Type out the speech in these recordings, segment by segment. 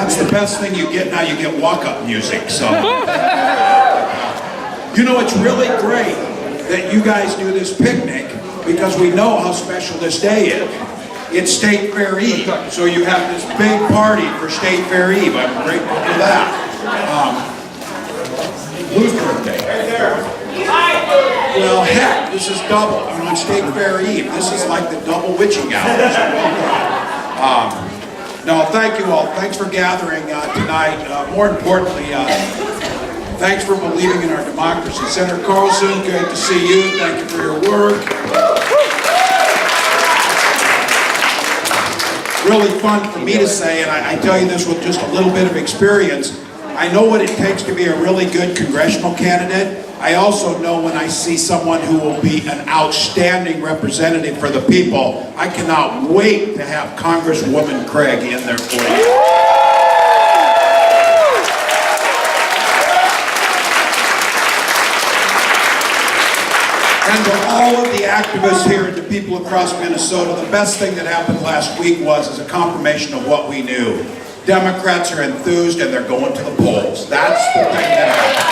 That's the best thing you get now. You get walk-up music. So, you know, it's really great that you guys do this picnic because we know how special this day is. It's State Fair Eve, so you have this big party for State Fair Eve. I'm grateful for that. Whose birthday? Well, heck, this is double. I mean, on State Fair Eve, this is like the double witching hour. No, thank you all. Thanks for gathering tonight. More importantly, thanks for believing in our democracy. Senator Carlson, great to see you. Thank you for your work. Really fun for me to say, and I tell you this with just a little bit of experience. I know what it takes to be a really good congressional candidate. I also know when I see someone who will be an outstanding representative for the people. I cannot wait to have Congresswoman Craig in there for you. And to all of the activists here and to people across Minnesota, the best thing that happened last week was a confirmation of what we knew. Democrats are enthused and they're going to the polls. That's the thing that happened.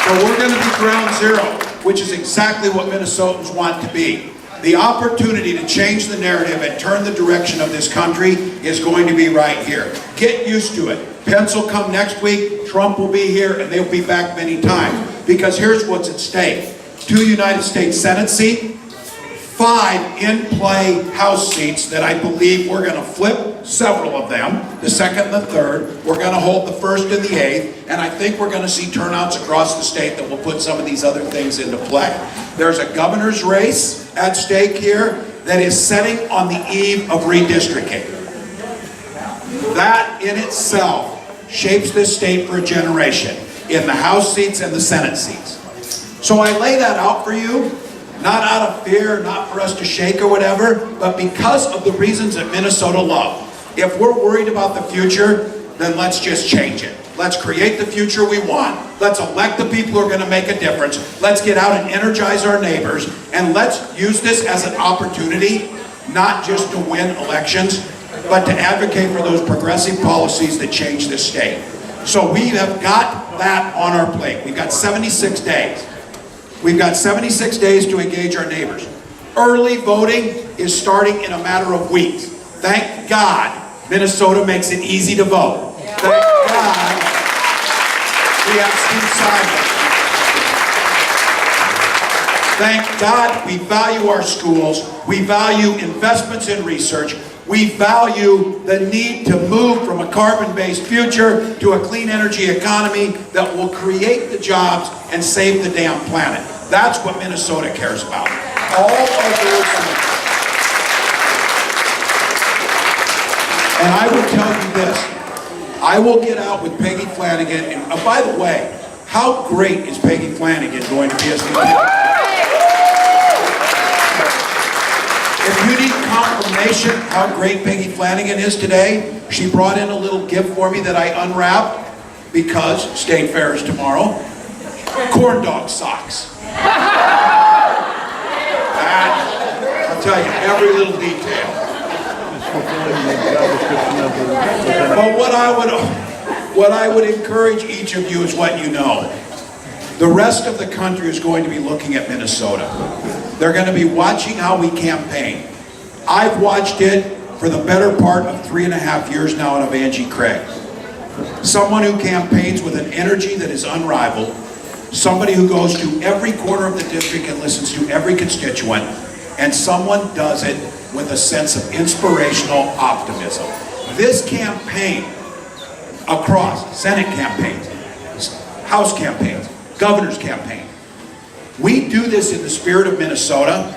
So we're going to be ground zero, which is exactly what Minnesotans want to be. The opportunity to change the narrative and turn the direction of this country is going to be right here. Get used to it. Pence will come next week, Trump will be here, and they'll be back many times. Because here's what's at stake. 2 United States Senate seats, 5 in-play House seats that I believe we're going to flip several of them, the second and the third. We're going to hold the first and the 8th, and I think we're going to see turnouts across the state that will put some of these other things into play. There's a governor's race at stake here that is setting on the eve of redistricting. That in itself shapes this state for a generation in the House seats and the Senate seats. So I lay that out for you. Not out of fear, not for us to shake or whatever, but because of the reasons that Minnesota love. If we're worried about the future, then let's just change it. Let's create the future we want. Let's elect the people who are going to make a difference. Let's get out and energize our neighbors. And let's use this as an opportunity, not just to win elections, but to advocate for those progressive policies that change this state. So we have got that on our plate. We've got 76 days. We've got 76 days to engage our neighbors. Early voting is starting in a matter of weeks. Thank God Minnesota makes it easy to vote. Thank God we have Steve Simon. Thank God we value our schools. We value investments in research. We value the need to move from a carbon-based future to a clean energy economy that will create the jobs and save the damn planet. That's what Minnesota cares about. All of those things. And I will tell you this. I will get out with Peggy Flanagan. And by the way, how great is Peggy Flanagan going to be as the If you need confirmation how great Peggy Flanagan is today, she brought in a little gift for me that I unwrapped because State Fair is tomorrow. Corn dog socks. And I'll tell you every little detail. But what I would encourage each of you is what you know. The rest of the country is going to be looking at Minnesota. They're going to be watching how we campaign. I've watched it for the better part of 3.5 years now of Angie Craig. Someone who campaigns with an energy that is unrivaled. Somebody who goes to every corner of the district and listens to every constituent. And someone does it with a sense of inspirational optimism. This campaign across Senate campaigns, House campaigns, governor's campaign. We do this in the spirit of Minnesota.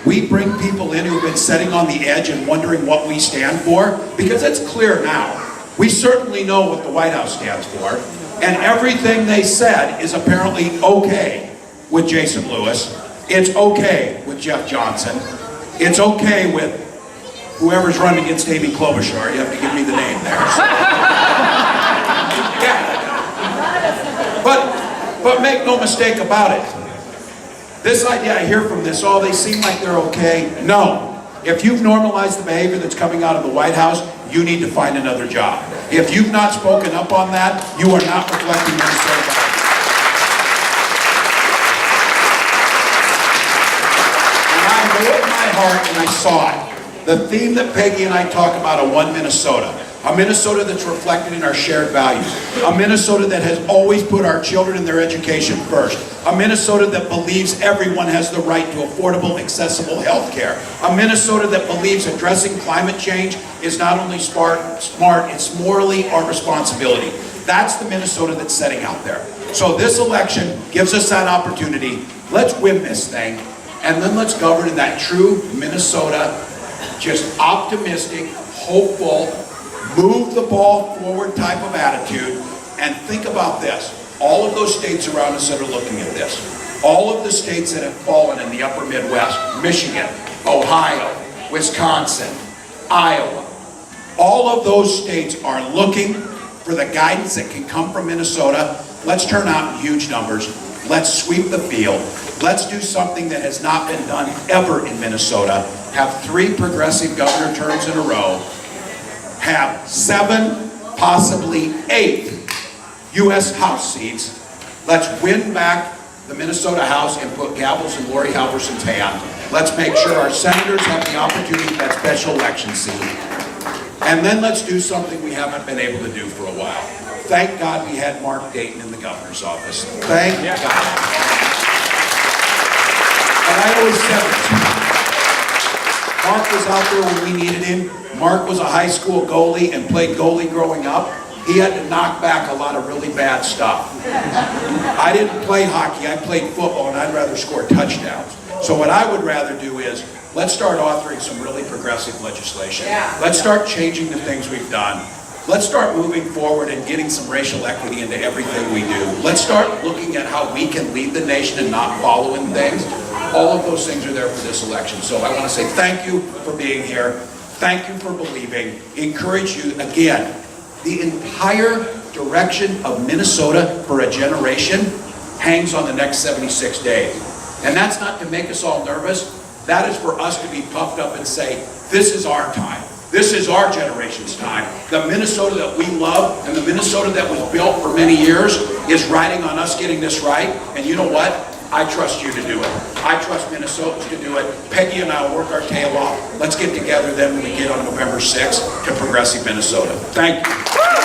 We bring people in who've been sitting on the edge and wondering what we stand for, because it's clear now. We certainly know what the White House stands for, and everything they said is apparently okay with Jason Lewis. It's okay with Jeff Johnson. It's okay with whoever's running against Amy Klobuchar. You have to give me the name there. So. Yeah. But make no mistake about it. This idea, I hear from this, oh, they seem like they're okay. No. If you've normalized the behavior that's coming out of the White House, you need to find another job. If you've not spoken up on that, you are not reflecting Minnesota values. And I knew it in my heart and I saw it. The theme that Peggy and I talk about, a one Minnesota. A Minnesota that's reflected in our shared values. A Minnesota that has always put our children and their education first. A Minnesota that believes everyone has the right to affordable, accessible health care. A Minnesota that believes addressing climate change is not only smart, it's morally our responsibility. That's the Minnesota that's setting out there. So this election gives us that opportunity. Let's win this thing, and then let's govern in that true Minnesota, just optimistic, hopeful, move the ball forward type of attitude. And think about this. All of those states around us that are looking at this, all of the states that have fallen in the upper Midwest, Michigan, Ohio, Wisconsin, Iowa, all of those states are looking for the guidance that can come from Minnesota. Let's turn out in huge numbers. Let's sweep the field. Let's do something that has not been done ever in Minnesota. Have 3 progressive governor terms in a row. Have 7, possibly 8 U.S. House seats. Let's win back the Minnesota House and put gavels in Lori Halverson's hand. Let's make sure our senators have the opportunity at that special election seat. And then let's do something we haven't been able to do for a while. Thank God we had Mark Dayton in the governor's office. Thank God. And I always said this. Mark was out there when we needed him. Mark was a high school goalie and played goalie growing up. He had to knock back a lot of really bad stuff. I didn't play hockey, I played football, and I'd rather score touchdowns. So what I would rather do is, let's start authoring some really progressive legislation. Let's start changing the things we've done. Let's start moving forward and getting some racial equity into everything we do. Let's start looking at how we can lead the nation and not follow in things. All of those things are there for this election. So I want to say thank you for being here. Thank you for believing. Encourage you, again, the entire direction of Minnesota for a generation hangs on the next 76 days. And that's not to make us all nervous. That is for us to be puffed up and say, this is our time. This is our generation's time. The Minnesota that we love and the Minnesota that was built for many years is riding on us getting this right. And you know what? I trust you to do it. I trust Minnesotans to do it. Peggy and I will work our tail off. Let's get together then when we get on November 6th to progressive Minnesota. Thank you.